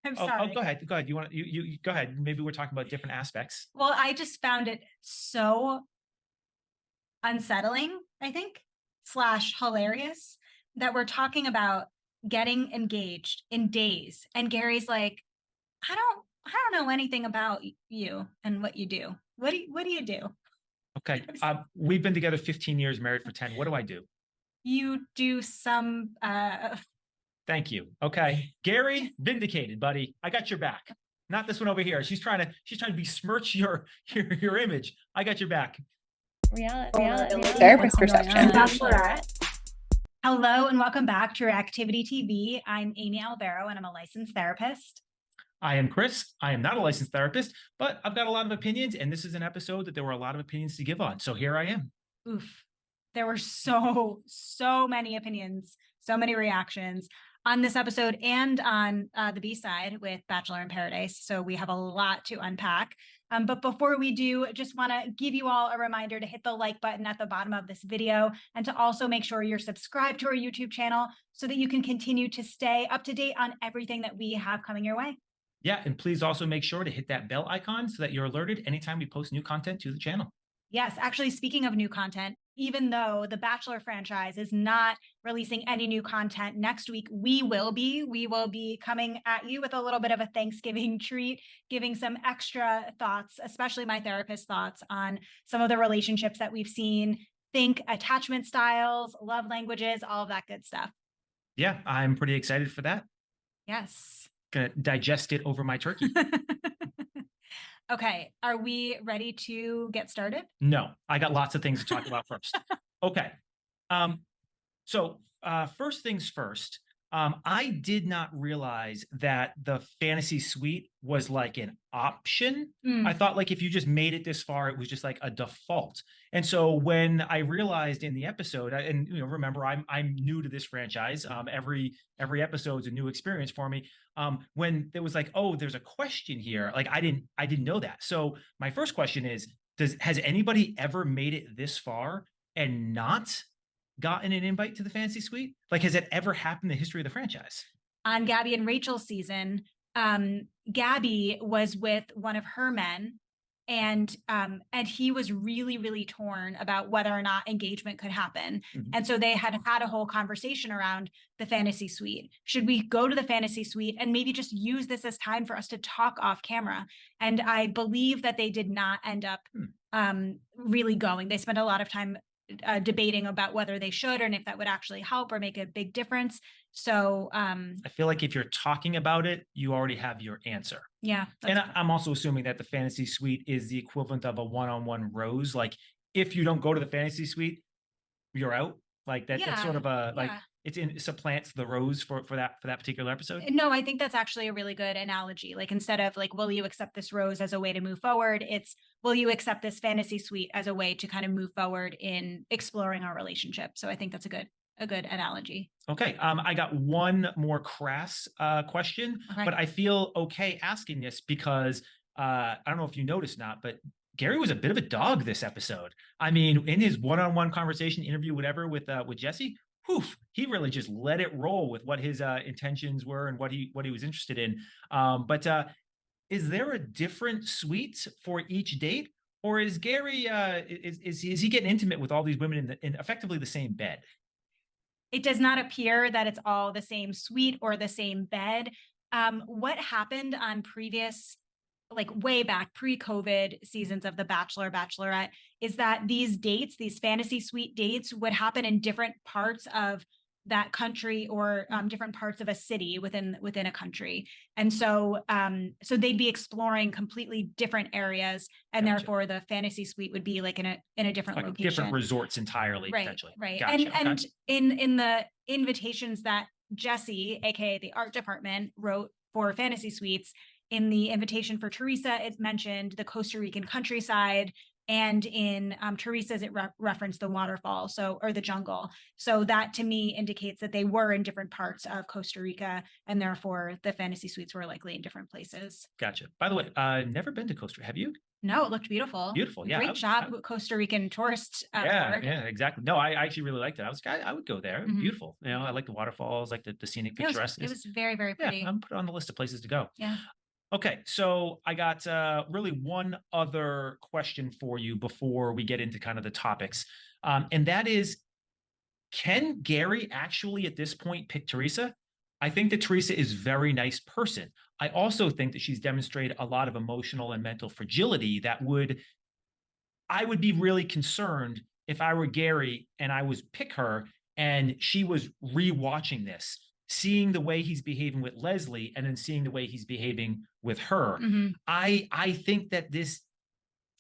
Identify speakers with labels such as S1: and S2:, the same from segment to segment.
S1: I'm
S2: Oh,
S1: sorry.
S2: go ahead. Go ahead. You go ahead. Maybe we're talking about different aspects.
S1: Well, I just found it so unsettling, I think, slash hilarious that we're talking about getting engaged in days. And Gerry's like, I don't know anything about you and what you do. What do you do?
S2: Okay. We've been together 15 years, married for 10. What do I do?
S1: You do some
S2: Thank you. Okay. Gerry, vindicated, buddy. I got your back. Not this one over here. She's trying to besmirch your image. I got your back.
S3: Reality.
S4: Therapist perception.
S1: Bachelorette. Hello and welcome back to Reactivity TV. I'm Amy Albero and I'm a licensed therapist.
S2: I am Chris. I am not a licensed therapist, but I've got a lot of opinions, and this is an episode that there were a lot of opinions to give on. So here I am.
S1: Oof. There were so many opinions, so many reactions on this episode and on the B-side with Bachelor in Paradise. So we have a lot to unpack. But before we do, just want to give you all a reminder to hit the like button at the bottom of this video and to also make sure you're subscribed to our YouTube channel so that you can continue to stay up to date on everything that we have coming your way.
S2: Yeah, and please also make sure to hit that bell icon so that you're alerted anytime we post new content to the channel.
S1: Yes, actually, speaking of new content, even though the Bachelor franchise is not releasing any new content next week, we will be coming at you with a little bit of a Thanksgiving treat, giving some extra thoughts, especially my therapist thoughts on some of the relationships that we've seen. Think attachment styles, love languages, all of that good stuff.
S2: Yeah, I'm pretty excited for that.
S1: Yes.
S2: Gonna digest it over my turkey.
S1: Okay, are we ready to get started?
S2: No, I got lots of things to talk about first. Okay. So first things first, I did not realize that the fantasy suite was like an option. I thought like if you just made it this far, it was just like a default. And so when I realized in the episode, and remember, I'm new to this franchise. Every episode is a new experience for me. When there was like, oh, there's a question here, like I didn't know that. So my first question is, has anybody ever made it this far and not gotten an invite to the fantasy suite? Like, has it ever happened in the history of the franchise?
S1: On Gabby and Rachel's season, Gabby was with one of her men, and he was really torn about whether or not engagement could happen.
S2: Mhm.
S1: And so they had a whole conversation around the fantasy suite. Should we go to the fantasy suite and maybe just use this as time for us to talk off camera? And I believe that they did not end up really going. They spent a lot of time debating about whether they should and if that would actually help or make a big difference. So
S2: I feel like if you're talking about it, you already have your answer.
S1: Yeah.
S2: And I'm also assuming that the fantasy suite is the equivalent of a one-on-one rose. Like if you don't go to the fantasy suite, you're out. Like that's sort of a like it supplants the rose for that particular episode.
S1: No, I think that's actually a really good analogy. Like instead of like, will you accept this rose as a way to move forward? It's, will you accept this fantasy suite as a way to kind of move forward in exploring our relationship? So I think that's a good analogy.
S2: Okay. I got one more crass question, but I feel okay asking this because I don't know if you noticed not, but Gerry was a bit of a dog this episode. I mean, in his one-on-one conversation, interview, whatever, with Jesse, he really just let it roll with what his intentions were and what he was interested in. But is there a different suite for each date, or is Gerry is he getting intimate with all these women in effectively the same bed?
S1: It does not appear that it's all the same suite or the same bed. What happened on previous, like way back pre-COVID seasons of The Bachelor, Bachelorette, is that these dates, these fantasy suite dates, would happen in different parts of that country or different parts of a city within a country. And so so they'd be exploring completely different areas, and therefore the fantasy suite would be like in a different
S2: like
S1: location.
S2: Different resorts entirely, potentially.
S1: Right.
S2: Gotcha.
S1: And in the invitations that Jesse, aka the art department, wrote for fantasy suites, in the invitation for Teresa, it mentioned the Costa Rican countryside, and in Teresa's, it referenced the waterfall, or the jungle. So that to me indicates that they were in different parts of Costa Rica, and therefore the fantasy suites were likely in different places.
S2: Gotcha. By the way, never been to Costa Rica. Have you?
S1: No, it looked beautiful.
S2: Beautiful. Yeah.
S1: Great job, Costa Rican tourist
S2: Yeah,
S1: board.
S2: yeah, exactly. No, I actually really liked it. I would go there.
S1: Mhm.
S2: Beautiful. You know, I like the waterfalls, like the scenic picturesque.
S1: It was very, very
S2: Yeah,
S1: pretty.
S2: I'm put it on the list of places to go.
S1: Yeah.
S2: Okay, so I got really one other question for you before we get into kind of the topics. And that is, can Gerry actually at this point pick Teresa? I think that Teresa is a very nice person. I also think that she's demonstrated a lot of emotional and mental fragility that I would be really concerned if I were Gerry and I was pick her and she was rewatching this, seeing the way he's behaving with Leslie and then seeing the way he's behaving with her.
S1: Mhm.
S2: I think that this,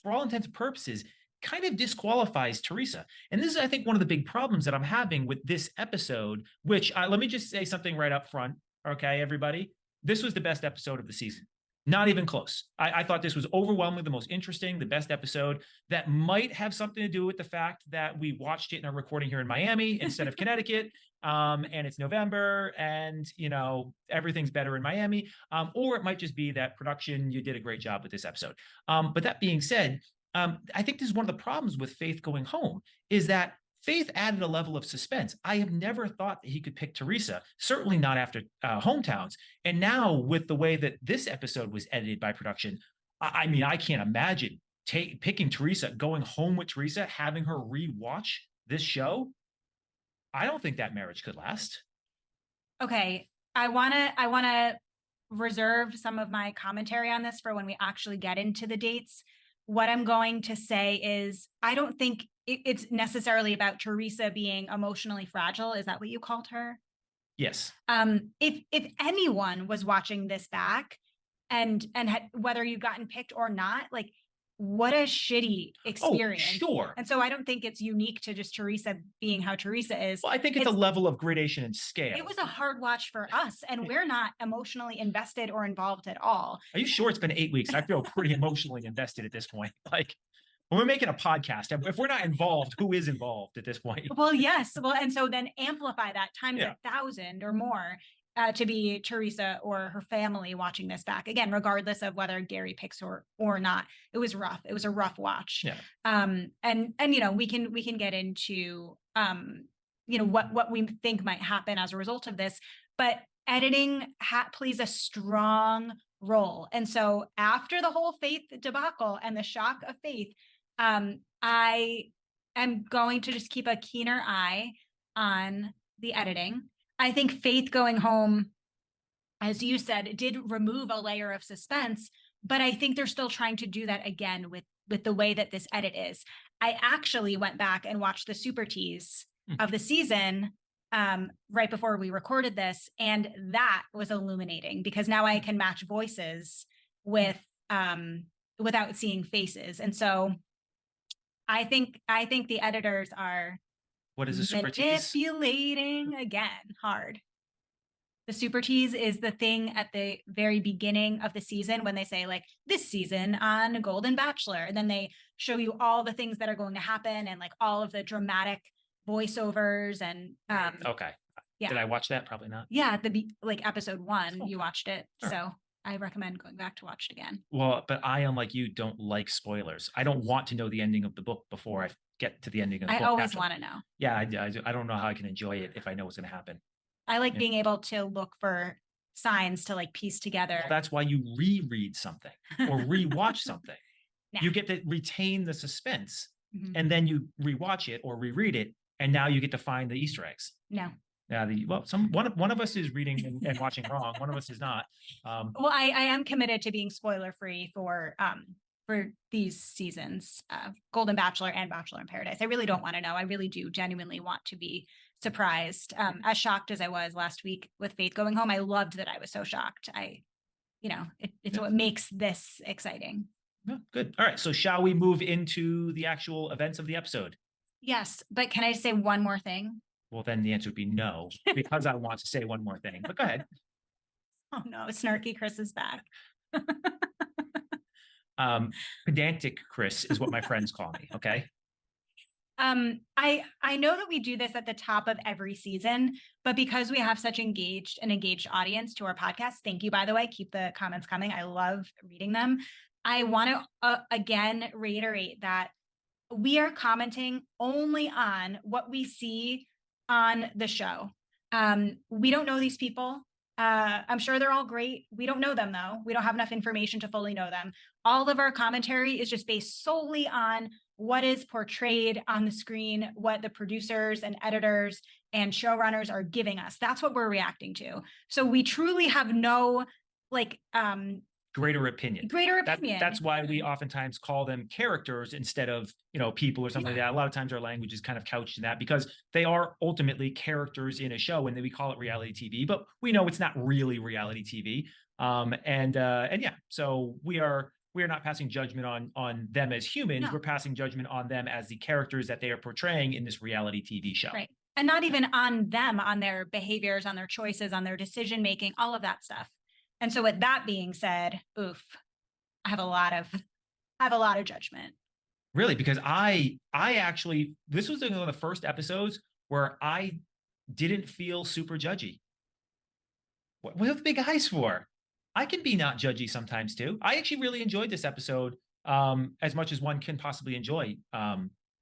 S2: for all intents and purposes, kind of disqualifies Teresa. And this is, I think, one of the big problems that I'm having with this episode, which let me just say something right up front. Okay, everybody, this was the best episode of the season. Not even close. I thought this was overwhelmingly the most interesting, the best episode. That might have something to do with the fact that we watched it in a recording here in Miami instead of Connecticut. And it's November and, you know, everything's better in Miami. Or it might just be that production, you did a great job with this episode. But that being said, I think this is one of the problems with Faith going home is that Faith added a level of suspense. I have never thought that he could pick Teresa, certainly not after Hometowns. And now with the way that this episode was edited by production, I mean, I can't imagine picking Teresa, going home with Teresa, having her rewatch this show. I don't think that marriage could last.
S1: Okay. I wanna reserve some of my commentary on this for when we actually get into the dates. What I'm going to say is, I don't think it's necessarily about Teresa being emotionally fragile. Is that what you called her?
S2: Yes.
S1: If anyone was watching this back and had, whether you've gotten picked or not, like, what a shitty experience.
S2: Oh, sure.
S1: And so I don't think it's unique to just Teresa being how Teresa is.
S2: Well, I think it's a level of gradation and scale.
S1: It was a hard watch for us, and we're not emotionally invested or involved at all.
S2: Are you sure it's been 8 weeks? I feel pretty emotionally invested at this point. Like, when we're making a podcast, if we're not involved, who is involved at this point?
S1: Well, yes. Well, and so then amplify that times 1,000 or more to be Teresa or her family watching this back again, regardless of whether Gerry picks her or not. It was rough. It was a rough watch.
S2: Yeah.
S1: And you know, we can get into you know, what we think might happen as a result of this, but editing plays a strong role. And so after the whole Faith debacle and the shock of Faith, I am going to just keep a keener eye on the editing. I think Faith going home, as you said, did remove a layer of suspense, but I think they're still trying to do that again with the way that this edit is. I actually went back and watched the super tease of the season right before we recorded this, and that was illuminating because now I can match voices with without seeing faces. And so I think the editors are
S2: what is a super tease?
S1: Manipulating again hard. The super tease is the thing at the very beginning of the season when they say, like, this season on Golden Bachelor, and then they show you all the things that are going to happen and like all of the dramatic voiceovers and
S2: okay.
S1: Yeah.
S2: Did I watch that? Probably not.
S1: Yeah, like episode 1, you watched it.
S2: Sure.
S1: So I recommend going back to watch it again.
S2: Well, but I, unlike you, don't like spoilers. I don't want to know the ending of the book before I get to the ending of the book.
S1: I always want to know.
S2: Yeah, I don't know how I can enjoy it if I know what's going to happen.
S1: I like being able to look for signs to like piece together.
S2: Well, that's why you reread something or rewatch something.
S1: Nah.
S2: You get to retain the suspense, and then you rewatch it or reread it, and now you get to find the Easter eggs.
S1: No.
S2: Yeah, one of us is reading and watching wrong. One of us is not.
S1: Well, I am committed to being spoiler free for these seasons, Golden Bachelor and Bachelor in Paradise. I really don't want to know. I really do genuinely want to be surprised. As shocked as I was last week with Faith going home, I loved that I was so shocked. It's what makes this exciting.
S2: Yeah, good. All right. So shall we move into the actual events of the episode?
S1: Yes, but can I say one more thing?
S2: Well, then the answer would be no, because I want to say one more thing. But go ahead.
S1: Oh no, snarky Chris is back.
S2: Pedantic Chris is what my friends call me. Okay.
S1: I know that we do this at the top of every season, but because we have such an engaged audience to our podcast, thank you, by the way, keep the comments coming. I love reading them. I want to again reiterate that we are commenting only on what we see on the show. We don't know these people. I'm sure they're all great. We don't know them though. We don't have enough information to fully know them. All of our commentary is just based solely on what is portrayed on the screen, what the producers and editors and showrunners are giving us. That's what we're reacting to. So we truly have no like
S2: Greater opinion. That's why we oftentimes call them characters instead of, people or something like that. A lot of times our language is kind of couched in that because they are ultimately characters in a show, and then we call it reality TV, but we know it's not really reality TV. And yeah, so we are not passing judgment on them as humans.
S1: No.
S2: We're passing judgment on them as the characters that they are portraying in this reality TV show.
S1: Right. And not even on them, on their behaviors, on their choices, on their decision making, all of that stuff. And so with that being said, oof, I have a lot of judgment.
S2: Really, because I actually, this was one of the first episodes where I didn't feel super judgy. What are the big eyes for? I can be not judgy sometimes too. I actually really enjoyed this episode as much as one can possibly enjoy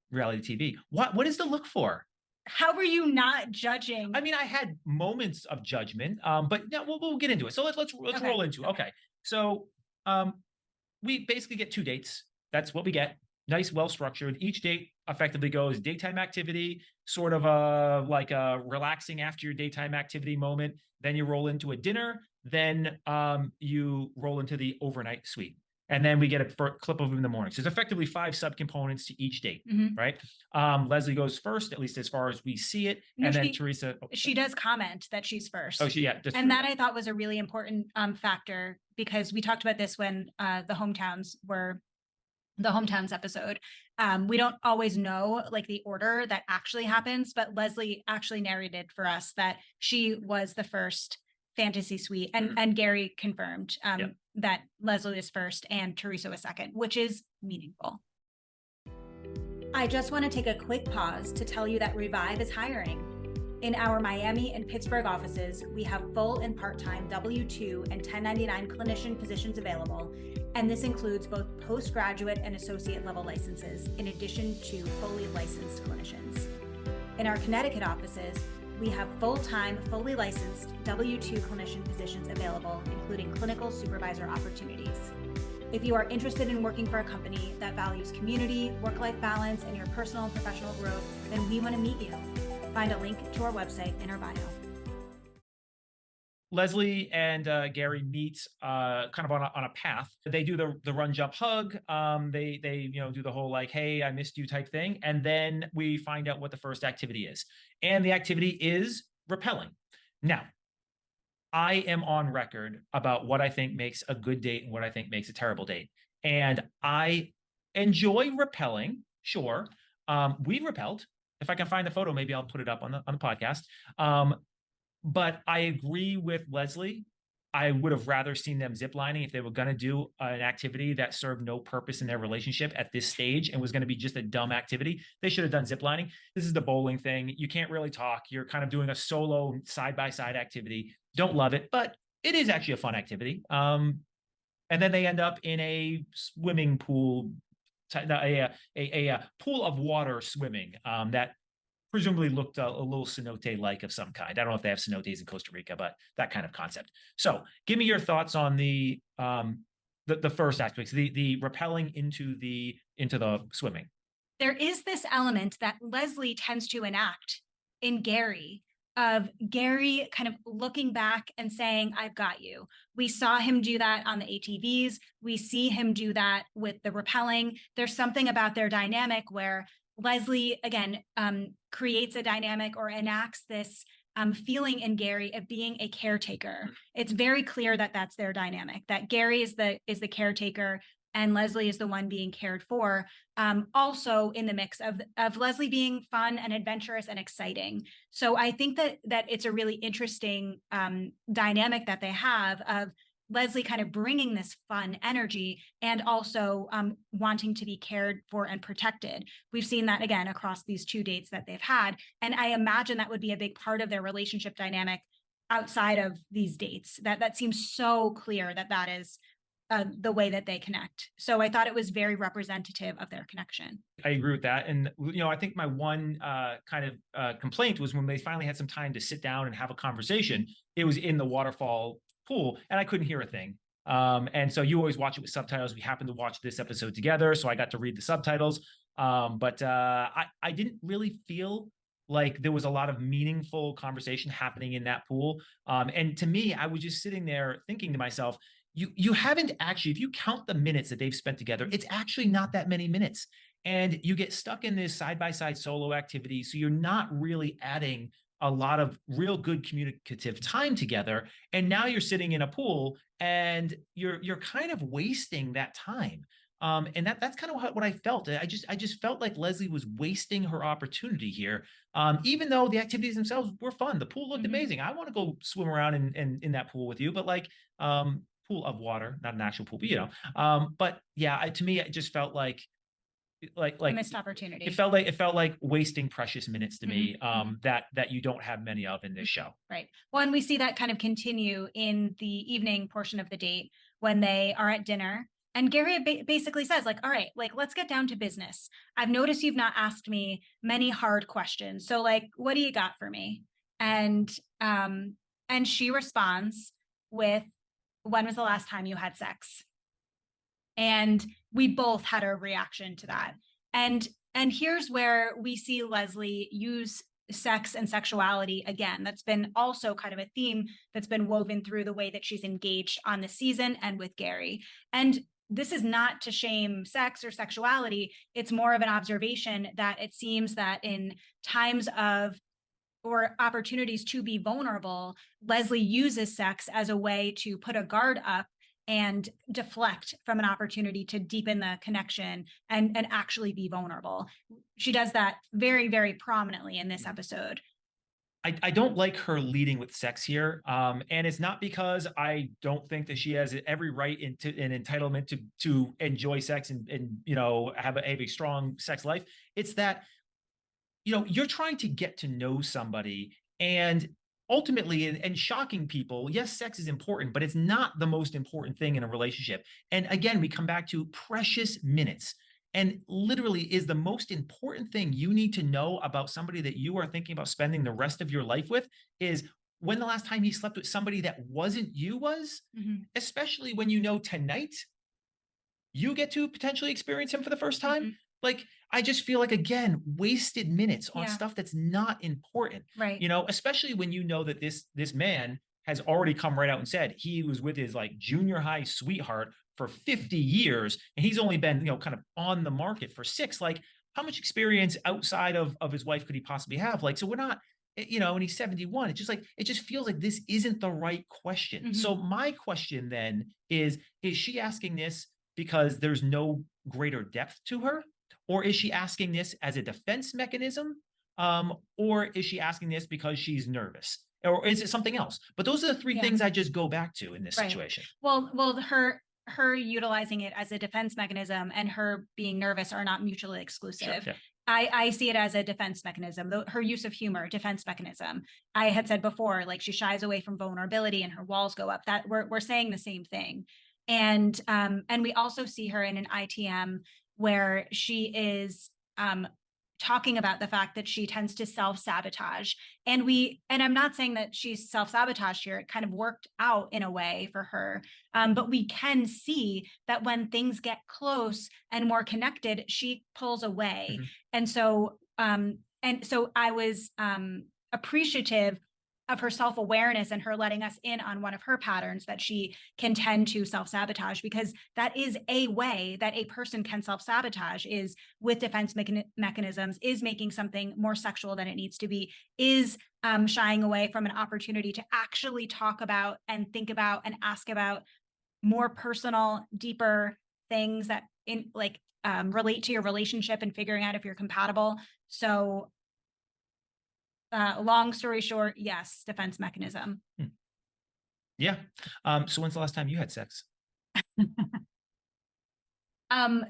S2: reality TV. What is the look for?
S1: How were you not judging?
S2: I mean, I had moments of judgment, but yeah, we'll get into it. So let's
S1: Okay.
S2: roll into it. Okay. So we basically get 2 dates. That's what we get. Nice, well structured. Each date effectively goes daytime activity, sort of like a relaxing after your daytime activity moment. Then you roll into a dinner. Then you roll into the overnight suite. And then we get a clip of them in the morning. So there's effectively 5 subcomponents to each date, right? Leslie goes first, at least as far as we see it.
S1: No,
S2: and then Teresa.
S1: She does comment that she's first.
S2: Oh, yeah.
S1: And that I thought was a really important factor, because we talked about this when the hometowns episode. We don't always know like the order that actually happens, but Leslie actually narrated for us that she was the first fantasy suite, and Gerry confirmed that Leslie was first and Teresa was second, which is meaningful. I just want to take a quick pause to tell you that Revive is hiring. In our Miami and Pittsburgh offices, we have full and part-time W-2 and 1099 clinician positions available, and this includes both postgraduate and associate level licenses, in addition to fully licensed clinicians. In our Connecticut offices, we have full-time, fully licensed W-2 clinician positions available, including clinical supervisor opportunities. If you are interested in working for a company that values community, work-life balance, and your personal and professional growth, then we want to meet you. Find a link to our website in our bio.
S2: Leslie and Gerry meet kind of on a path. They do the run, jump, hug. They do the whole like, hey, I missed you type thing. And then we find out what the first activity is. And the activity is rappelling. Now, I am on record about what I think makes a good date and what I think makes a terrible date. And I enjoy rappelling, sure. We rappelled. If I can find the photo, maybe I'll put it up on the podcast. But I agree with Leslie. I would have rather seen them ziplining if they were going to do an activity that served no purpose in their relationship at this stage and was going to be just a dumb activity. They should have done ziplining. This is the bowling thing. You can't really talk. You're kind of doing a solo side-by-side activity. Don't love it, but it is actually a fun activity. And then they end up in a swimming pool, a pool of water swimming that presumably looked a little cenote-like of some kind. I don't know if they have cenotes in Costa Rica, but that kind of concept. So give me your thoughts on the first aspects, the rappelling into the swimming.
S1: There is this element that Leslie tends to enact in Gerry, of Gerry kind of looking back and saying, I've got you. We saw him do that on the ATVs. We see him do that with the rappelling. There's something about their dynamic where Leslie, again, creates a dynamic or enacts this feeling in Gerry of being a caretaker. It's very clear that that's their dynamic, that Gerry is the caretaker and Leslie is the one being cared for. Also in the mix of Leslie being fun and adventurous and exciting. So I think that it's a really interesting dynamic that they have of Leslie kind of bringing this fun energy and also wanting to be cared for and protected. We've seen that again across these 2 dates that they've had. And I imagine that would be a big part of their relationship dynamic outside of these dates. That seems so clear that is the way that they connect. So I thought it was very representative of their connection.
S2: I agree with that. And, I think my one complaint was when they finally had some time to sit down and have a conversation, it was in the waterfall pool and I couldn't hear a thing. And so you always watch it with subtitles. We happened to watch this episode together, so I got to read the subtitles. But I didn't really feel like there was a lot of meaningful conversation happening in that pool. And to me, I was just sitting there thinking to myself, you haven't actually, if you count the minutes that they've spent together, it's actually not that many minutes. And you get stuck in this side-by-side solo activity. So you're not really adding a lot of real good communicative time together. And now you're sitting in a pool and you're kind of wasting that time. And that's kind of what I felt. I just felt like Leslie was wasting her opportunity here. Even though the activities themselves were fun. The pool looked amazing. I want to go swim around in that pool with you, but like pool of water, not an actual pool, but but yeah, to me, it just felt like
S1: A missed opportunity.
S2: it felt like wasting precious minutes to me, that you don't have many of in this show.
S1: Right. Well, and we see that kind of continue in the evening portion of the date when they are at dinner. And Gerry basically says, like, all right, like, let's get down to business. I've noticed you've not asked me many hard questions. So, like, what do you got for me? And she responds with, when was the last time you had sex? And we both had a reaction to that. And here's where we see Leslie use sex and sexuality again. That's been also kind of a theme that's been woven through the way that she's engaged on the season and with Gerry. And this is not to shame sex or sexuality. It's more of an observation that it seems that in times of or opportunities to be vulnerable, Leslie uses sex as a way to put a guard up and deflect from an opportunity to deepen the connection and actually be vulnerable. She does that very, very prominently in this episode.
S2: I don't like her leading with sex here. And it's not because I don't think that she has every right and entitlement to enjoy sex and have a strong sex life. It's that, you're trying to get to know somebody, and ultimately, and shocking people, yes, sex is important, but it's not the most important thing in a relationship. And again, we come back to precious minutes. And literally, is the most important thing you need to know about somebody that you are thinking about spending the rest of your life with is when the last time he slept with somebody that wasn't you was, especially when tonight you get to potentially experience him for the first time. Like, I just feel like, again, wasted minutes on stuff that's not important.
S1: Right.
S2: Especially when that this man has already come right out and said he was with his like junior high sweetheart for 50 years. And he's only been, kind of on the market for 6. Like, how much experience outside of his wife could he possibly have? Like, so we're not, and he's 71. It's just like, it just feels like this isn't the right question. So my question then is she asking this because there's no greater depth to her? Or is she asking this as a defense mechanism? Or is she asking this because she's nervous? Or is it something else? But those are the 3 things I just go back to in this situation.
S1: Well, her utilizing it as a defense mechanism and her being nervous are not mutually exclusive.
S2: Sure, yeah.
S1: I see it as a defense mechanism. Her use of humor, defense mechanism. I had said before, like, she shies away from vulnerability and her walls go up. That we're saying the same thing. And we also see her in an ITM where she is talking about the fact that she tends to self-sabotage. And I'm not saying that she's self-sabotaged here. It kind of worked out in a way for her. But we can see that when things get close and more connected, she pulls away. And so I was appreciative of her self-awareness and her letting us in on one of her patterns that she can tend to self-sabotage, because that is a way that a person can self-sabotage, is with defense mechanisms, is making something more sexual than it needs to be, is shying away from an opportunity to actually talk about and think about and ask about more personal, deeper things that relate to your relationship and figuring out if you're compatible. So long story short, yes, defense mechanism.
S2: Yeah. So when's the last time you had sex?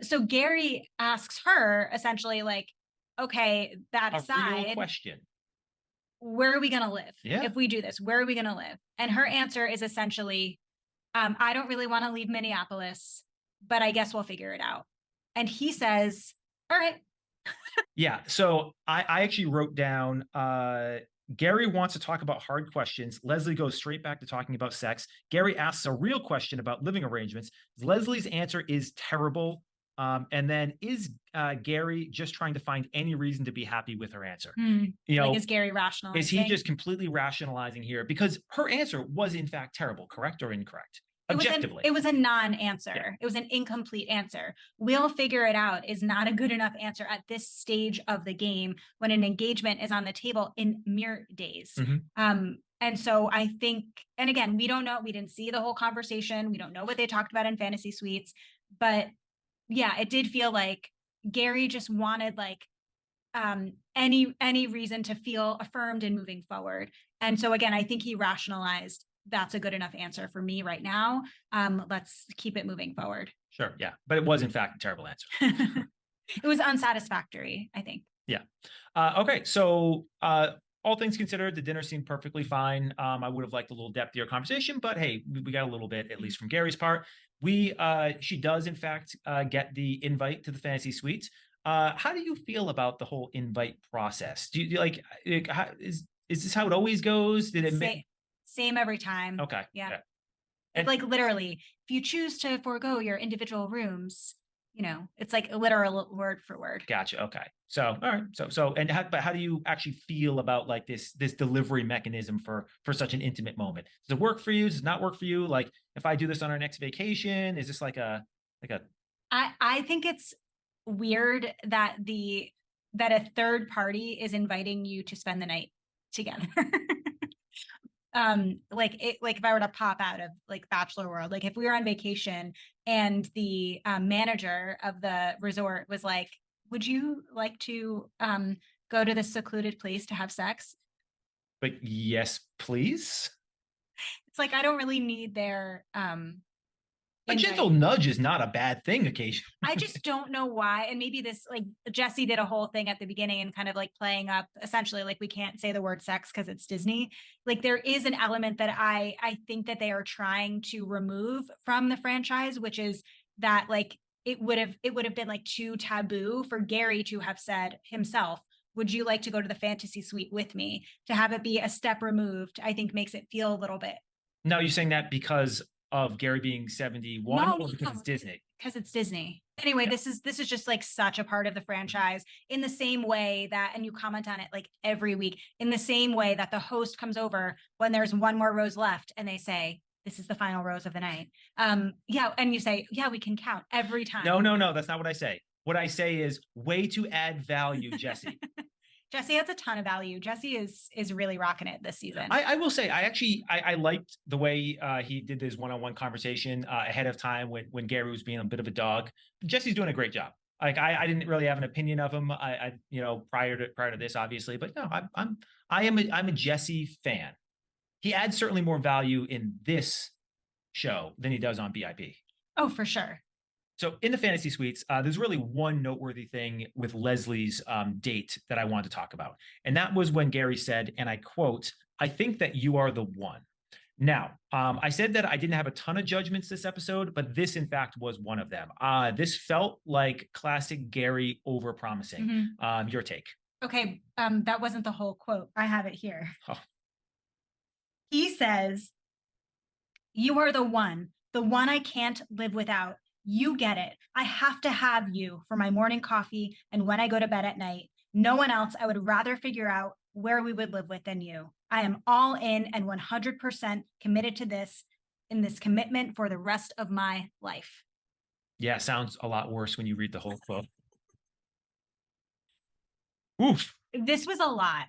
S1: So Gerry asks her essentially, like, okay, that
S2: A
S1: aside,
S2: real question.
S1: Where are we going to live?
S2: Yeah.
S1: If we do this, where are we going to live? And her answer is essentially, I don't really want to leave Minneapolis, but I guess we'll figure it out. And he says, all right.
S2: Yeah. So I actually wrote down Gerry wants to talk about hard questions. Leslie goes straight back to talking about sex. Gerry asks a real question about living arrangements. Leslie's answer is terrible. And then is Gerry just trying to find any reason to be happy with her answer? You know,
S1: Like, is Gerry rationalizing?
S2: is he just completely rationalizing here? Because her answer was in fact terrible, correct or incorrect? Objectively.
S1: It was a non-answer.
S2: Yeah.
S1: It was an incomplete answer. We'll figure it out is not a good enough answer at this stage of the game when an engagement is on the table in mere days.
S2: Mm-hmm.
S1: And so I think, and again, we don't know, we didn't see the whole conversation. We don't know what they talked about in fantasy suites, but yeah, it did feel like Gerry just wanted like any reason to feel affirmed in moving forward. And so again, I think he rationalized that's a good enough answer for me right now. Let's keep it moving forward.
S2: Sure. Yeah. But it was in fact a terrible answer.
S1: It was unsatisfactory, I think.
S2: Yeah. Okay. So all things considered, the dinner seemed perfectly fine. I would have liked a little depthier conversation, but hey, we got a little bit, at least from Gerry's part. She does in fact get the invite to the fantasy suites. How do you feel about the whole invite process? Do you like, is this how it always goes? Did it
S1: same every time?
S2: Okay.
S1: Yeah. And like literally, if you choose to forego your individual rooms, you know, it's like a literal word for word.
S2: Gotcha. Okay. So, all right. And how do you actually feel about like this delivery mechanism for such an intimate moment? Does it work for you? Does it not work for you? Like if I do this on our next vacation, is this like a
S1: I think it's weird that a third party is inviting you to spend the night together. Like if I were to pop out of like Bachelor World, like if we were on vacation and the manager of the resort was like, would you like to go to this secluded place to have sex?
S2: But yes, please.
S1: It's like I don't really need their
S2: a gentle nudge is not a bad thing occasionally.
S1: I just don't know why. And maybe this, like Jesse did a whole thing at the beginning and kind of like playing up essentially like we can't say the word sex because it's Disney. Like there is an element that I think that they are trying to remove from the franchise, which is that like it would have been like too taboo for Gerry to have said himself, would you like to go to the fantasy suite with me? To have it be a step removed, I think makes it feel a little bit.
S2: No, you're saying that because of Gerry being 71 or because it's Disney?
S1: Because it's Disney. Anyway, yeah. This is just like such a part of the franchise in the same way that, and you comment on it like every week, in the same way that the host comes over when there's one more rose left and they say, this is the final rose of the night. Yeah. And you say, yeah, we can count every time.
S2: No, that's not what I say. What I say is way to add value, Jesse.
S1: Jesse has a ton of value. Jesse is really rocking it this season.
S2: I will say, I liked the way he did this one-on-one conversation ahead of time when Gerry was being a bit of a dog. Jesse's doing a great job. Like I didn't really have an opinion of him. I prior to this, obviously, but no, I'm a Jesse fan. He adds certainly more value in this show than he does on BIP.
S1: Oh, for sure.
S2: So in the fantasy suites, there's really one noteworthy thing with Leslie's date that I want to talk about. And that was when Gerry said, and I quote, "I think that you are the one." Now, I said that I didn't have a ton of judgments this episode, but this in fact was one of them. This felt like classic Gerry overpromising. Mm-hmm. Your take.
S1: Okay, that wasn't the whole quote. I have it here. Oh. He says, "You are the one I can't live without. You get it. I have to have you for my morning coffee and when I go to bed at night. No one else I would rather figure out where we would live with than you. I am all in and 100% committed to this commitment for the rest of my life."
S2: Yeah, sounds a lot worse when you read the whole quote. Oof.
S1: This was a lot.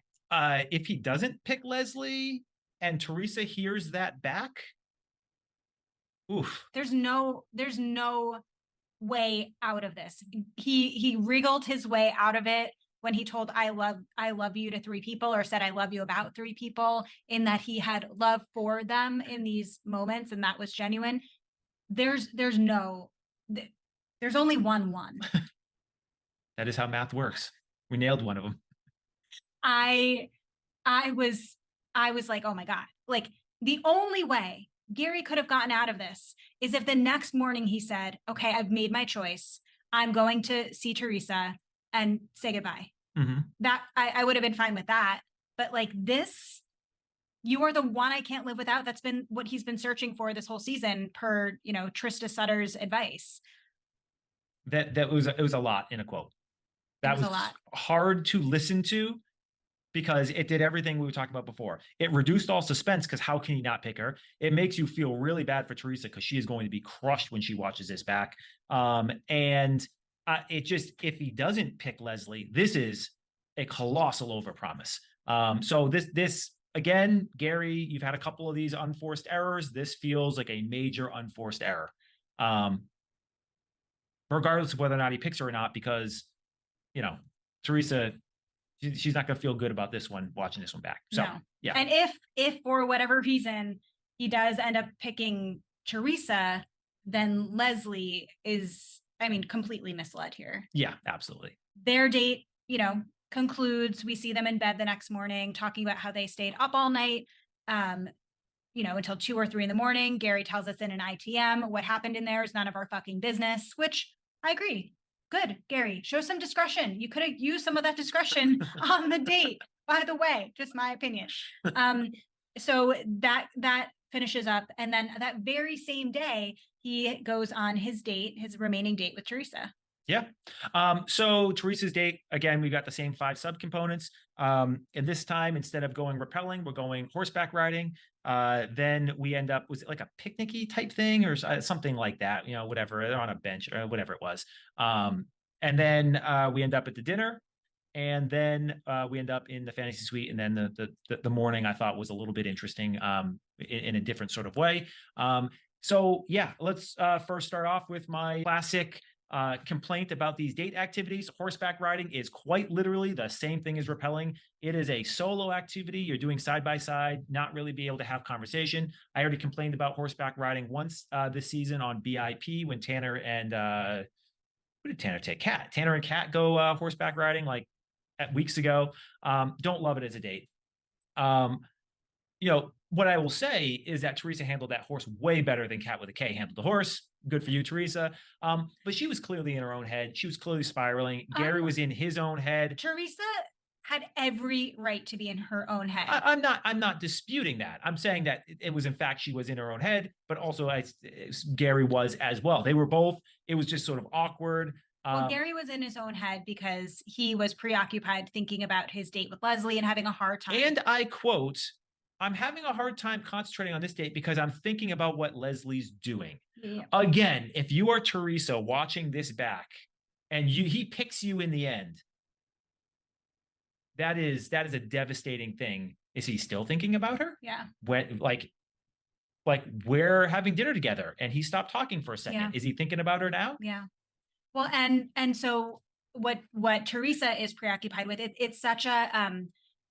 S2: If he doesn't pick Leslie and Teresa hears that back, oof.
S1: There's no way out of this. He wriggled his way out of it when he told I love you to 3 people, or said I love you about 3 people, in that he had love for them in these moments and that was genuine. There's only one.
S2: That is how math works. We nailed one of them.
S1: I was like, oh my God. Like the only way Gerry could have gotten out of this is if the next morning he said, okay, I've made my choice. I'm going to see Teresa and say goodbye. That I would have been fine with that. But like this, you are the one I can't live without. That's been what he's been searching for this whole season per, Trista Sutter's advice.
S2: It was a lot in a quote. That
S1: was
S2: was
S1: a lot.
S2: hard to listen to because it did everything we were talking about before. It reduced all suspense because how can you not pick her? It makes you feel really bad for Teresa because she is going to be crushed when she watches this back. It just, if he doesn't pick Leslie, this is a colossal overpromise. So this again, Gerry, you've had a couple of these unforced errors. This feels like a major unforced error. Regardless of whether or not he picks her or not, because, Teresa, she's not going to feel good about this one, watching this one back. So,
S1: No.
S2: yeah.
S1: And if for whatever reason he does end up picking Teresa, then Leslie is, completely misled here.
S2: Yeah, absolutely.
S1: Their date, concludes. We see them in bed the next morning talking about how they stayed up all night, until 2 or 3 in the morning. Gerry tells us in an ITM, what happened in there is none of our fucking business, which I agree. Good, Gerry, show some discretion. You could have used some of that discretion on the date, by the way, just my opinion. So that finishes up. And then that very same day, he goes on his remaining date with Teresa.
S2: Yeah. So Teresa's date, again, we got the same 5 subcomponents. And this time, instead of going rappelling, we're going horseback riding. Then we end up, was it like a picnicky type thing or something like that, whatever, on a bench or whatever it was. And then we end up at the dinner. And then we end up in the fantasy suite. And then the morning I thought was a little bit interesting in a different sort of way. So yeah, let's first start off with my classic complaint about these date activities. Horseback riding is quite literally the same thing as rappelling. It is a solo activity. You're doing side by side, not really be able to have conversation. I already complained about horseback riding once this season on BIP when Tanner and who did Tanner take? Kat. Tanner and Kat go horseback riding like weeks ago. Don't love it as a date. What I will say is that Teresa handled that horse way better than Kat with a K handled the horse. Good for you, Teresa. But she was clearly in her own head. She was clearly spiraling. Gerry was in his own head.
S1: Teresa had every right to be in her own head.
S2: I'm not disputing that. I'm saying that it was, in fact, she was in her own head, but also Gerry was as well. They were both, it was just sort of awkward.
S1: Well, Gerry was in his own head because he was preoccupied thinking about his date with Leslie and having a hard time.
S2: And I quote, I'm having a hard time concentrating on this date because I'm thinking about what Leslie's doing. Yeah. Again, if you are Teresa watching this back and he picks you in the end, that is a devastating thing. Is he still thinking about her?
S1: Yeah.
S2: When like we're having dinner together and he stopped talking for a second. Yeah. Is he thinking about her now?
S1: Yeah. Well, and so what Teresa is preoccupied with, it's such a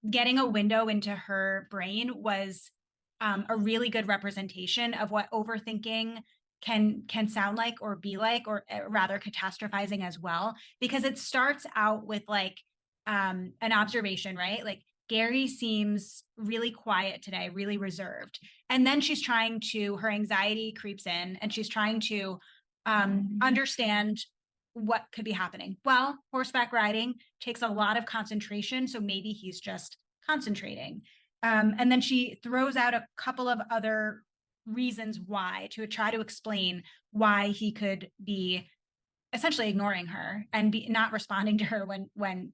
S1: getting a window into her brain was a really good representation of what overthinking can sound like or be like, or rather catastrophizing as well, because it starts out with like an observation, right? Like Gerry seems really quiet today, really reserved. And then her anxiety creeps in and she's trying to understand what could be happening. Well, horseback riding takes a lot of concentration, so maybe he's just concentrating. And then she throws out a couple of other reasons why to try to explain why he could be essentially ignoring her and be not responding to her when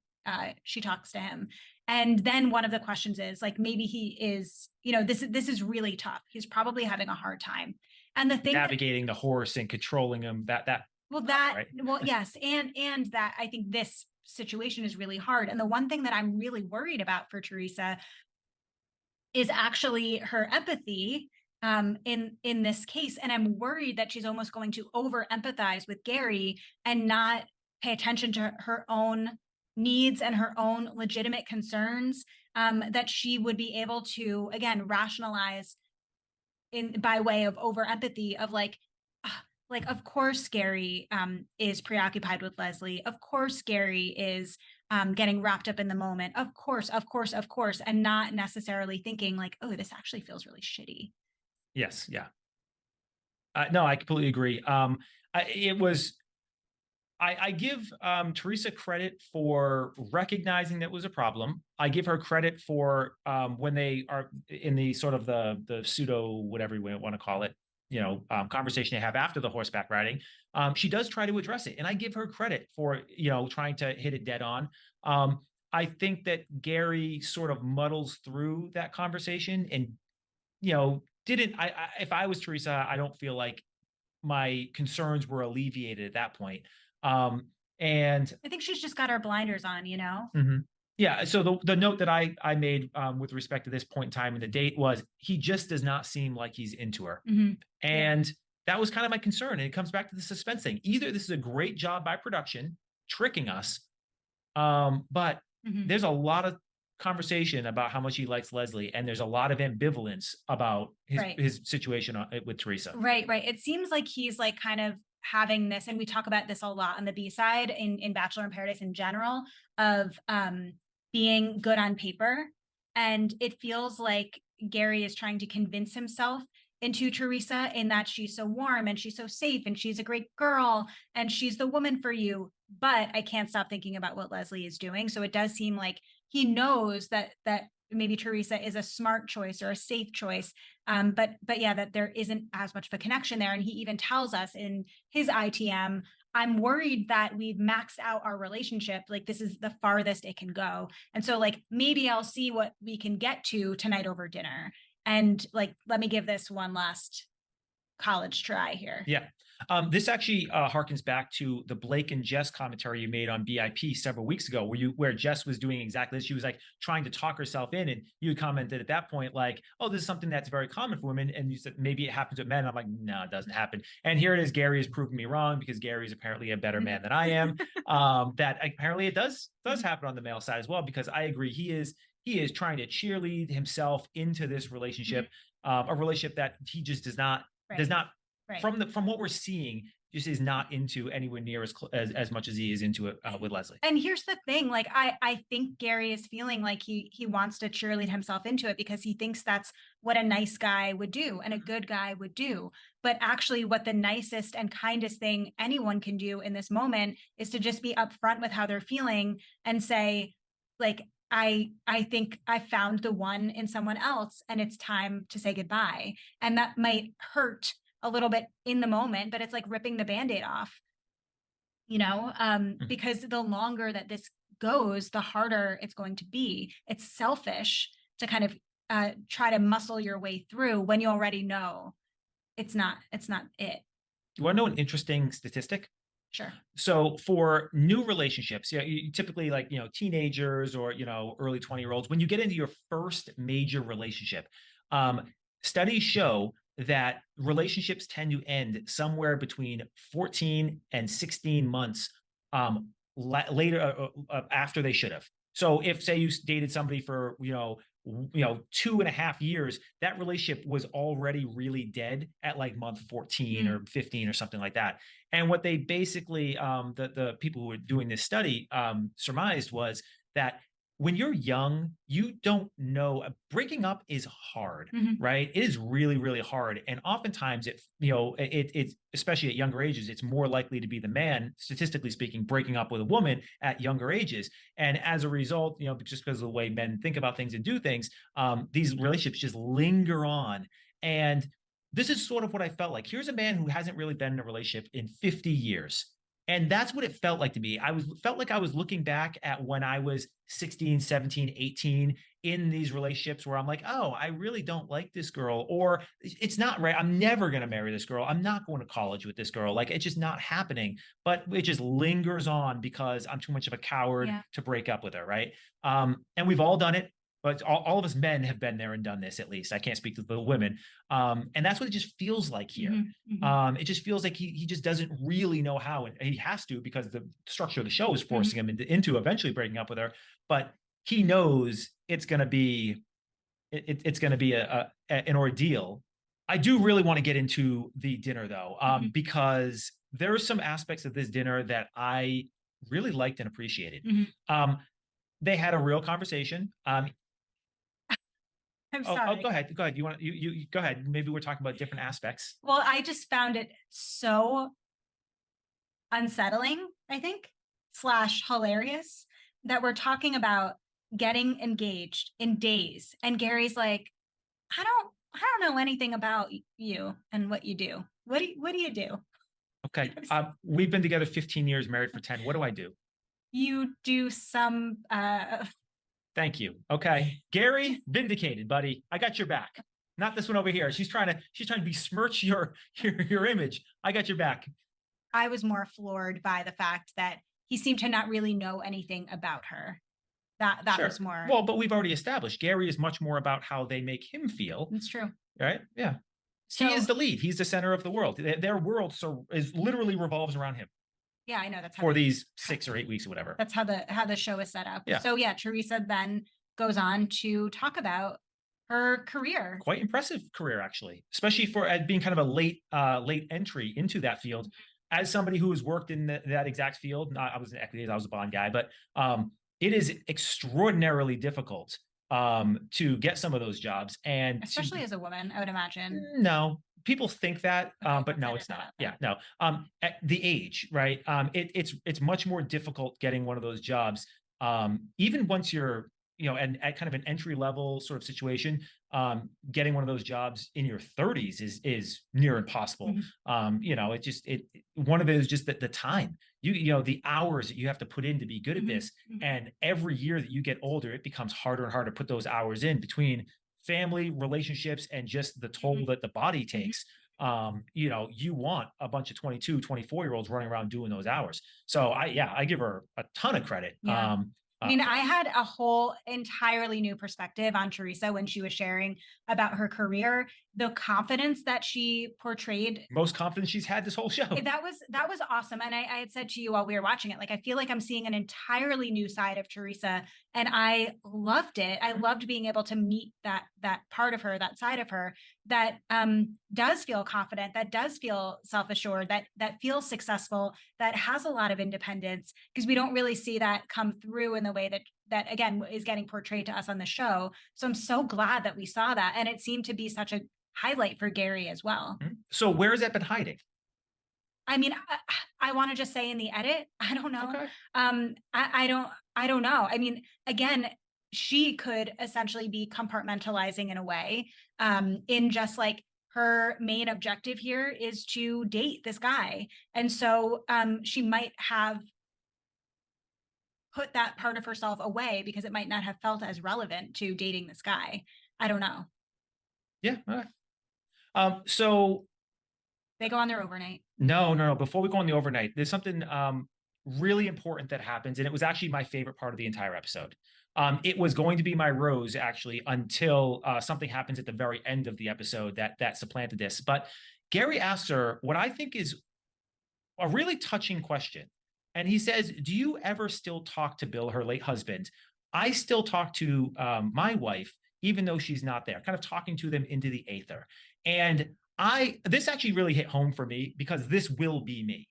S1: she talks to him. And then one of the questions is like, maybe he is, this is really tough. He's probably having a hard time. And the thing
S2: navigating the horse and controlling him,
S1: yes. And that I think this situation is really hard. And the one thing that I'm really worried about for Teresa is actually her empathy in this case. And I'm worried that she's almost going to over empathize with Gerry and not pay attention to her own needs and her own legitimate concerns, that she would be able to, again, rationalize by way of over empathy of like, of course, Gerry is preoccupied with Leslie. Of course, Gerry is getting wrapped up in the moment. Of course, and not necessarily thinking like, oh, this actually feels really shitty.
S2: Yes. Yeah. No, I completely agree. It was. I give Teresa credit for recognizing that was a problem. I give her credit for when they are in the sort of the pseudo whatever you want to call it, conversation they have after the horseback riding. She does try to address it, and I give her credit for trying to hit it dead on. I think that Gerry sort of muddles through that conversation and didn't. If I was Teresa, I don't feel like my concerns were alleviated at that point. And
S1: I think she's just got her blinders on, you know?
S2: Mhm. Yeah. So the note that I made with respect to this point in time in the date was he just does not seem like he's into her,
S1: Mhm.
S2: and that was kind of my concern. And it comes back to the suspense thing. Either this is a great job by production tricking us, but
S1: Mhm.
S2: there's a lot of conversation about how much he likes Leslie, and there's a lot of ambivalence about
S1: Right.
S2: his situation with Teresa.
S1: Right, right. It seems like he's like kind of having this, and we talk about this a lot on the B side in Bachelor in Paradise in general, of being good on paper. And it feels like Gerry is trying to convince himself into Teresa in that she's so warm and she's so safe and she's a great girl and she's the woman for you. But I can't stop thinking about what Leslie is doing. So it does seem like he knows that maybe Teresa is a smart choice or a safe choice, but yeah, that there isn't as much of a connection there. And he even tells us in his ITM, I'm worried that we've maxed out our relationship. Like this is the farthest it can go. And so like maybe I'll see what we can get to tonight over dinner. And like, let me give this one last college try here.
S2: Yeah. This actually harkens back to the Blake and Jess commentary you made on BIP several weeks ago, where Jess was doing exactly this. She was like trying to talk herself in, and you commented at that point like, "Oh, this is something that's very common for women," and you said maybe it happens with men. And I'm like, "No, it doesn't happen." And here it is. Gerry has proven me wrong because Gerry is apparently a better man than I am. That apparently it does happen on the male side as well. Because I agree, he is trying to cheerlead himself into this relationship, a relationship that he just does not.
S1: Right.
S2: Does not
S1: Right.
S2: from what we're seeing, just is not into anywhere near as much as he is into it with Leslie.
S1: And here's the thing, like I think Gerry is feeling like he wants to cheerlead himself into it because he thinks that's what a nice guy would do and a good guy would do. But actually what the nicest and kindest thing anyone can do in this moment is to just be upfront with how they're feeling and say, like, I think I found the one in someone else and it's time to say goodbye. And that might hurt a little bit in the moment, but it's like ripping the Band-Aid off, because the longer that this goes, the harder it's going to be. It's selfish to kind of try to muscle your way through when you already know it's not it.
S2: You want to know an interesting statistic?
S1: Sure.
S2: So for new relationships, you typically like, teenagers or, early 20-year-olds, when you get into your first major relationship, studies show that relationships tend to end somewhere between 14 and 16 months later after they should have. So if say you dated somebody for 2.5 years, that relationship was already really dead at like month 14 or 15 or something like that. And what they basically the people who were doing this study surmised was that when you're young, you don't know. Breaking up is hard, right? It is really, really hard, and oftentimes it's especially at younger ages, it's more likely to be the man, statistically speaking, breaking up with a woman at younger ages. And as a result, just because of the way men think about things and do things, these relationships just linger on. And this is sort of what I felt like. Here's a man who hasn't really been in a relationship in 50 years. And that's what it felt like to me. Felt like I was looking back at when I was 16, 17, 18 in these relationships where I'm like, oh, I really don't like this girl, or it's not right. I'm never going to marry this girl. I'm not going to college with this girl. Like it's just not happening, but it just lingers on because I'm too much of a coward to break up with her. Right. And we've all done it. But all of us men have been there and done this, at least. I can't speak to the women. And that's what it just feels like here. It just feels like he just doesn't really know how, and he has to because the structure of the show is forcing him into eventually breaking up with her. But he knows it's going to be it's going to be an ordeal. I do really want to get into the dinner though, because there are some aspects of this dinner that I really liked and appreciated. They had a real conversation.
S1: I'm
S2: Oh,
S1: sorry.
S2: go ahead. Go ahead. You go ahead. Maybe we're talking about different aspects.
S1: Well, I just found it so unsettling, I think, slash hilarious that we're talking about getting engaged in days. And Gary's like, I don't know anything about you and what you do. What do you do?
S2: Okay. We've been together 15 years, married for 10. What do I do?
S1: You do some
S2: Thank you. Okay. Gerry, vindicated, buddy. I got your back. Not this one over here. She's trying to besmirch your image. I got your back.
S1: I was more floored by the fact that he seemed to not really know anything about her. That
S2: Sure.
S1: was more.
S2: Well, but we've already established Gerry is much more about how they make him feel.
S1: It's true.
S2: Right? Yeah.
S1: So,
S2: he is the lead. He's the center of the world. Their world is literally revolves around him
S1: yeah, I know that's how
S2: for these 6 or 8 weeks or whatever.
S1: that's how the show is set up.
S2: Yeah.
S1: So yeah, Teresa then goes on to talk about her career.
S2: Quite impressive career, actually, especially for being kind of a late entry into that field. As somebody who has worked in that exact field, I was in equities, I was a bond guy, but it is extraordinarily difficult to get some of those jobs, and
S1: Especially as a woman, I would imagine.
S2: no, people think that,
S1: Okay,
S2: but no,
S1: let's
S2: it's
S1: edit
S2: not.
S1: that
S2: Yeah, no. At the age, right? It's much more difficult getting one of those jobs. Even once you're, and at kind of an entry level sort of situation, getting one of those jobs in your 30s is near impossible. It one of it is just the time, the hours that you have to put in to be good at this. And every year that you get older, it becomes harder and harder to put those hours in between family, relationships, and just the toll that the body takes. You want a bunch of 22, 24-year-olds running around doing those hours. So I give her a ton of credit.
S1: Yeah. I mean, I had a whole entirely new perspective on Teresa when she was sharing about her career, the confidence that she portrayed.
S2: Most confidence she's had this whole show.
S1: That was awesome. And I had said to you while we were watching it, like, I feel like I'm seeing an entirely new side of Teresa, and I loved it. I loved being able to meet that part of her, that side of her that does feel confident, that does feel self-assured, that feels successful, that has a lot of independence, because we don't really see that come through in the way that again is getting portrayed to us on the show. So I'm so glad that we saw that, and it seemed to be such a highlight for Gerry as well.
S2: So where has that been hiding?
S1: I mean, I want to just say in the edit, I don't know.
S2: Okay.
S1: I don't know. I mean, again, she could essentially be compartmentalizing in a way, in just like her main objective here is to date this guy. And so she might have put that part of herself away because it might not have felt as relevant to dating this guy. I don't know.
S2: Yeah. All right. So
S1: they go on their overnight.
S2: No. Before we go on the overnight, there's something really important that happens, and it was actually my favorite part of the entire episode. It was going to be my rose, actually, until something happens at the very end of the episode that supplanted this. But Gerry asks her what I think is a really touching question. And he says, do you ever still talk to Bill, her late husband? I still talk to my wife, even though she's not there, kind of talking to them into the aether. And this actually really hit home for me because this will be me.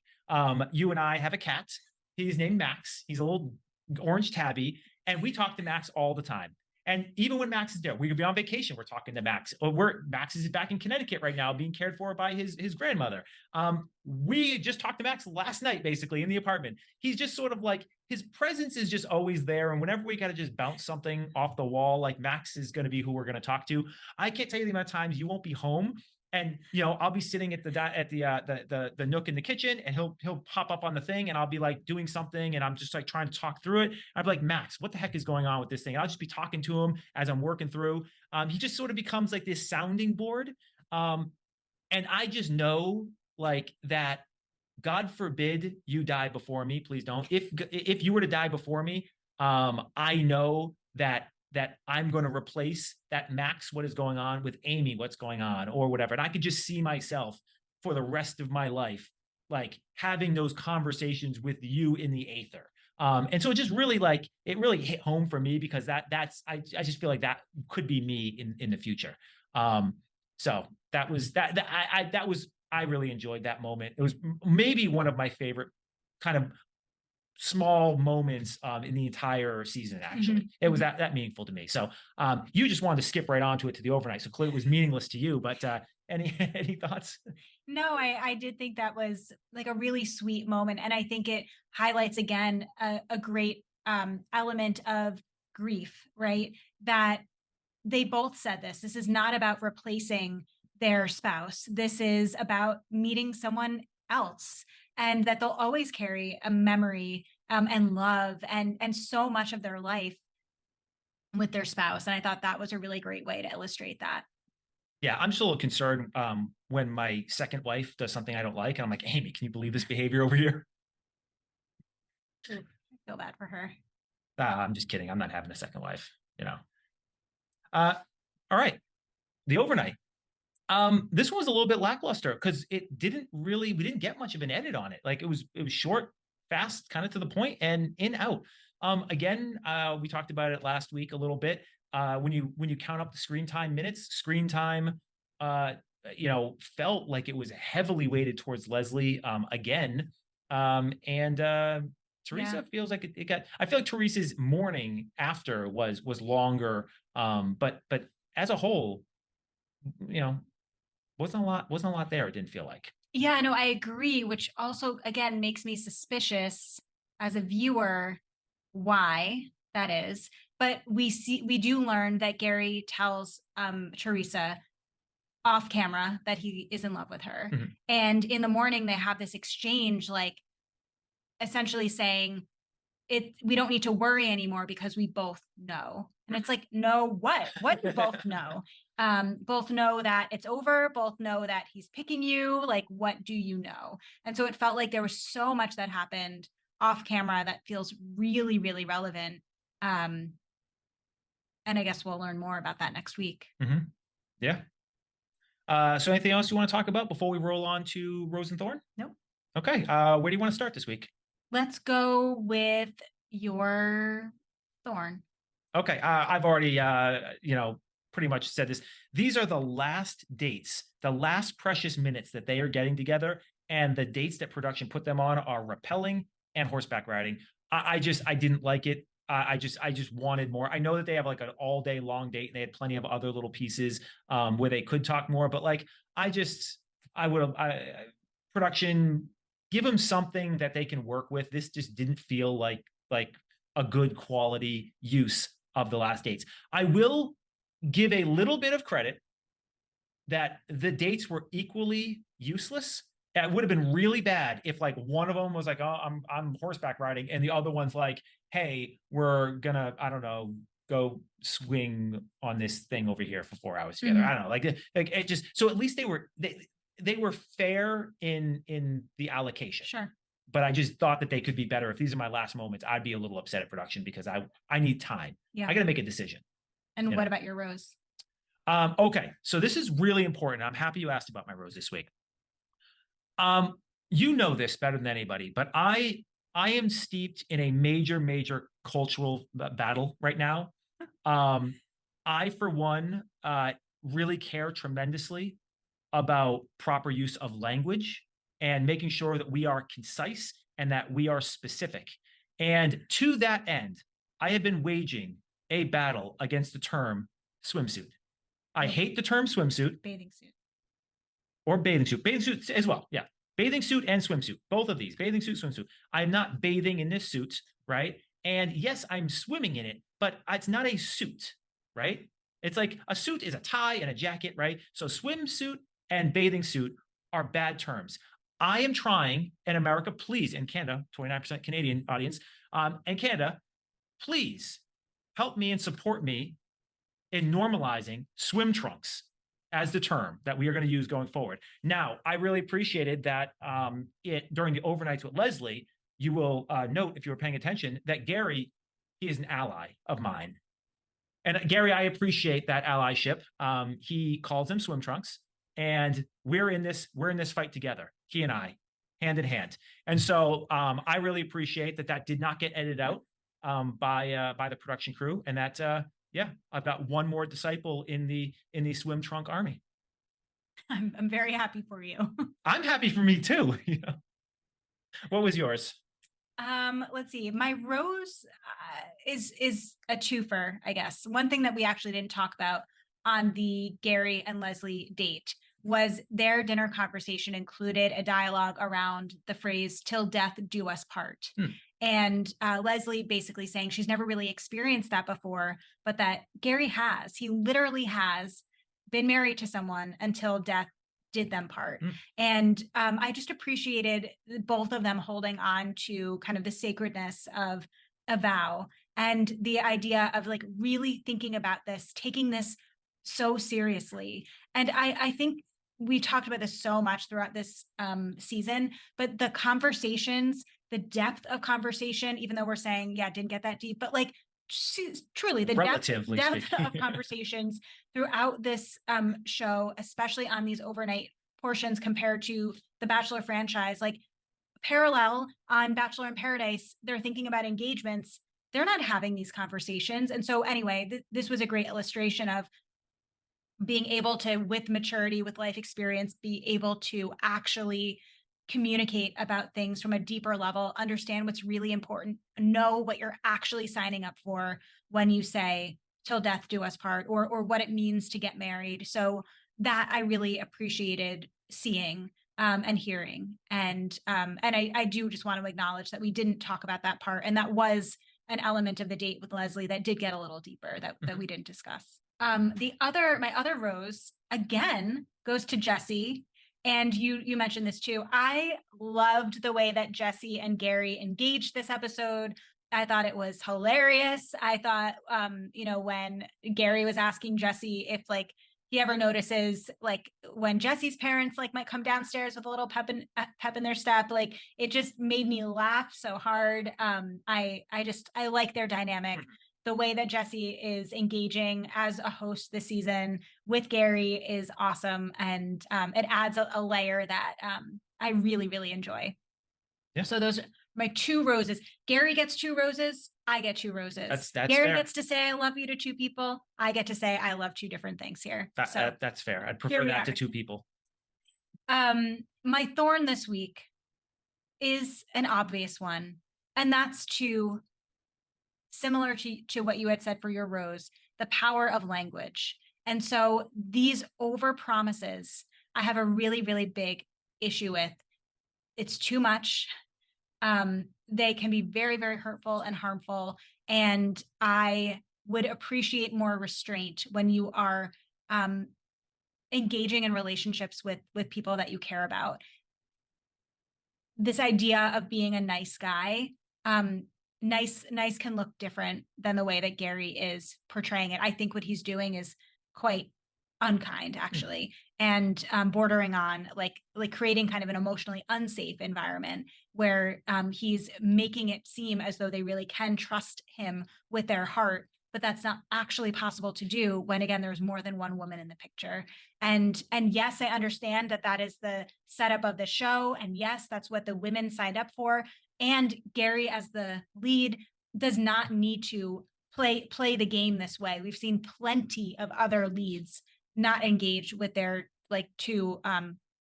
S2: You and I have a cat. He's named Max. He's a little orange tabby. And we talk to Max all the time. And even when Max is there, we could be on vacation, we're talking to Max. Max is back in Connecticut right now, being cared for by his grandmother. We just talked to Max last night, basically, in the apartment. He's just sort of like, his presence is just always there. And whenever we got to just bounce something off the wall, like Max is going to be who we're going to talk to. I can't tell you the amount of times you won't be home. And I'll be sitting at the nook in the kitchen, and he'll pop up on the thing, and I'll be like doing something, and I'm just like trying to talk through it. I'd be like, Max, what the heck is going on with this thing? And I'll just be talking to him as I'm working through. He just sort of becomes like this sounding board, and I just know like that. God forbid you die before me. Please don't. If you were to die before me, I know that I'm going to replace that Max, what is going on, with Amy, what's going on, or whatever. And I could just see myself for the rest of my life, like having those conversations with you in the aether. And so it just really it really hit home for me because I just feel like that could be me in the future. So that was I really enjoyed that moment. It was maybe one of my favorite kind of small moments in the entire season. Actually, it was that meaningful to me. So you just wanted to skip right onto it to the overnight. So clearly it was meaningless to you, but any thoughts?
S1: No, I did think that was like a really sweet moment. And I think it highlights again a great element of grief, right? That they both said this. This is not about replacing their spouse. This is about meeting someone else, and that they'll always carry a memory and love and so much of their life with their spouse. And I thought that was a really great way to illustrate that.
S2: Yeah, I'm still a little concerned when my second wife does something I don't like, and I'm like, Amy, can you believe this behavior over here?
S1: Ooh, I feel bad for her.
S2: I'm just kidding. I'm not having a second wife, you know. All right, the overnight. This one was a little bit lackluster because it didn't really, we didn't get much of an edit on it. Like it was short, fast, kind of to the point, and in out. Again, we talked about it last week a little bit. When you count up the screen time minutes, screen time, felt like it was heavily weighted towards Leslie again. Teresa feels like it got. I feel like Teresa's morning after was longer. But as a whole, wasn't a lot there. It didn't feel like.
S1: Yeah, no, I agree, which also again makes me suspicious as a viewer why that is. But we do learn that Gerry tells Teresa off camera that he is in love with her. And in the morning they have this exchange, like essentially saying we don't need to worry anymore because we both know. And it's like, no, what you both know? Both know that it's over, both know that he's picking you. Like, what do you know? And so it felt like there was so much that happened off camera that feels really, really relevant. And I guess we'll learn more about that next week.
S2: Yeah. So anything else you want to talk about before we roll on to Rose and Thorn?
S1: Nope.
S2: Okay. Where do you want to start this week?
S1: Let's go with your Thorn.
S2: Okay. I've already, pretty much said this. These are the last dates, the last precious minutes that they are getting together, and the dates that production put them on are rappelling and horseback riding. I didn't like it. I just wanted more. I know that they have like an all day long date and they had plenty of other little pieces where they could talk more, but like, production, give them something that they can work with. This just didn't feel like a good quality use of the last dates. I will give a little bit of credit that the dates were equally useless. It would have been really bad if like one of them was like, oh, I'm horseback riding, and the other one's like, hey, we're gonna, I don't know, go swing on this thing over here for 4 hours together. I don't know, like it just, so at least they were fair in the allocation.
S1: Sure.
S2: But I just thought that they could be better. If these are my last moments, I'd be a little upset at production because I need time.
S1: Yeah.
S2: I got to make a decision.
S1: And what about your Rose?
S2: Okay, so this is really important. I'm happy you asked about my Rose this week. You know this better than anybody, but I am steeped in a major cultural battle right now. I, for one, really care tremendously about proper use of language and making sure that we are concise and that we are specific. And to that end, I have been waging a battle against the term swimsuit. I hate the term swimsuit.
S1: Bathing suit.
S2: Or bathing suit. Bathing suit as well. Yeah. Bathing suit and swimsuit. Both of these. Bathing suit, swimsuit. I'm not bathing in this suit, right? And yes, I'm swimming in it, but it's not a suit, right? It's like a suit is a tie and a jacket, right? So swimsuit and bathing suit are bad terms. I am trying, in America, please, in Canada, 29% Canadian audience, and Canada, please help me and support me in normalizing swim trunks as the term that we are going to use going forward. Now, I really appreciated that during the overnights with Leslie, you will note, if you were paying attention, that Gerry, he is an ally of mine. And Gerry, I appreciate that allyship. He calls them swim trunks, and we're in this fight together, he and I, hand in hand. And so I really appreciate that did not get edited out by the production crew, and that I've got one more disciple in the swim trunk army.
S1: I'm very happy for you.
S2: I'm happy for me too. What was yours?
S1: Let's see. My rose is a twofer, I guess. One thing that we actually didn't talk about on the Gerry and Leslie date was their dinner conversation included a dialogue around the phrase "till death do us part." And Leslie basically saying she's never really experienced that before, but that Gerry has. He literally has been married to someone until death did them part. And I just appreciated both of them holding on to kind of the sacredness of a vow and the idea of like really thinking about this, taking this so seriously. And I think we talked about this so much throughout this season, but the conversations, the depth of conversation, even though we're saying, yeah, didn't get that deep, but like truly the depth of conversations throughout this show, especially on these overnight portions compared to the Bachelor franchise, like parallel on Bachelor in Paradise, they're thinking about engagements. They're not having these conversations. And so anyway, this was a great illustration of being able to, with maturity, with life experience, be able to actually communicate about things from a deeper level, understand what's really important, know what you're actually signing up for when you say "till death do us part," or what it means to get married. So that I really appreciated seeing and hearing. And I do just want to acknowledge that we didn't talk about that part, and that was an element of the date with Leslie that did get a little deeper that we didn't discuss. My other rose again goes to Jesse. And you mentioned this too. I loved the way that Jesse and Gerry engaged this episode. I thought it was hilarious. I thought, when Gerry was asking Jesse if like he ever notices like when Jesse's parents like might come downstairs with a little pep in their step, like it just made me laugh so hard. I like their dynamic. The way that Jesse is engaging as a host this season with Gerry is awesome. And it adds a layer that I really, really enjoy. Yeah. So those are my two roses. Gerry gets two roses. I get two roses.
S2: That's
S1: Gerry
S2: fair.
S1: gets to say I love you to two people. I get to say I love two different things here.
S2: That's fair. I'd prefer that to two people.
S1: My thorn this week is an obvious one. And that's similar to what you had said for your rose, the power of language. And so these over promises, I have a really, really big issue with. It's too much. They can be very, very hurtful and harmful. And I would appreciate more restraint when you are engaging in relationships with people that you care about. This idea of being a nice guy, nice can look different than the way that Gerry is portraying it. I think what he's doing is quite unkind, actually, and bordering on like creating kind of an emotionally unsafe environment where he's making it seem as though they really can trust him with their heart, but that's not actually possible to do when, again, there's more than one woman in the picture. And yes, I understand that is the setup of the show, and yes, that's what the women signed up for. And Gerry, as the lead, does not need to play the game this way. We've seen plenty of other leads not engage with their like two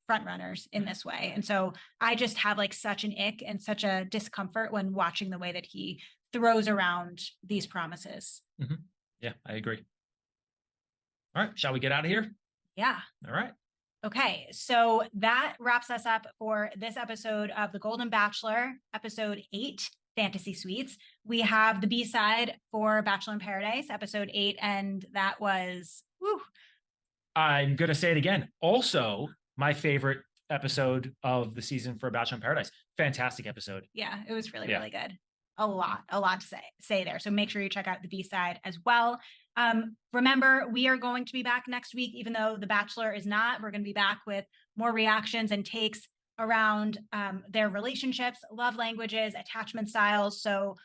S1: front runners in this way. And so I just have like such an ick and such a discomfort when watching the way that he throws around these promises.
S2: Yeah, I agree. All right, shall we get out of here?
S1: Yeah.
S2: All right.
S1: Okay, so that wraps us up for this episode of The Golden Bachelor, episode 8, Fantasy Suites. We have the B-side for Bachelor in Paradise, episode 8, and that was, whew.
S2: I'm going to say it again. Also, my favorite episode of the season for Bachelor in Paradise. Fantastic episode.
S1: Yeah, it was really, really good. A lot to say there. So make sure you check out the B-side as well. Remember, we are going to be back next week, even though The Bachelor is not. We're going to be back with more reactions and takes around their relationships, love languages, attachment styles. So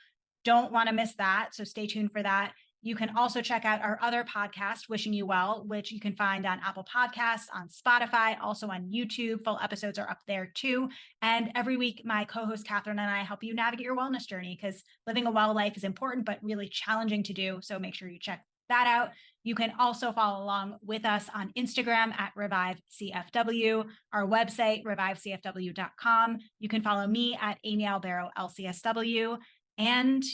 S1: don't want to miss that. So stay tuned for that. You can also check out our other podcast, Wishing You Well, which you can find on Apple Podcasts, on Spotify, also on YouTube. Full episodes are up there too. And every week, my co-host Catherine and I help you navigate your wellness journey, because living a well life is important, but really challenging to do. So make sure you check that out. You can also follow along with us on Instagram at ReviveCFW, our website, revivecfw.com. You can follow me at Amy Albero LCSW. And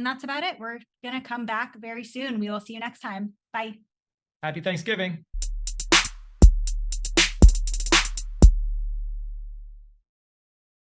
S1: that's about it. We're going to come back very soon. We will see you next time. Bye.
S2: Happy Thanksgiving.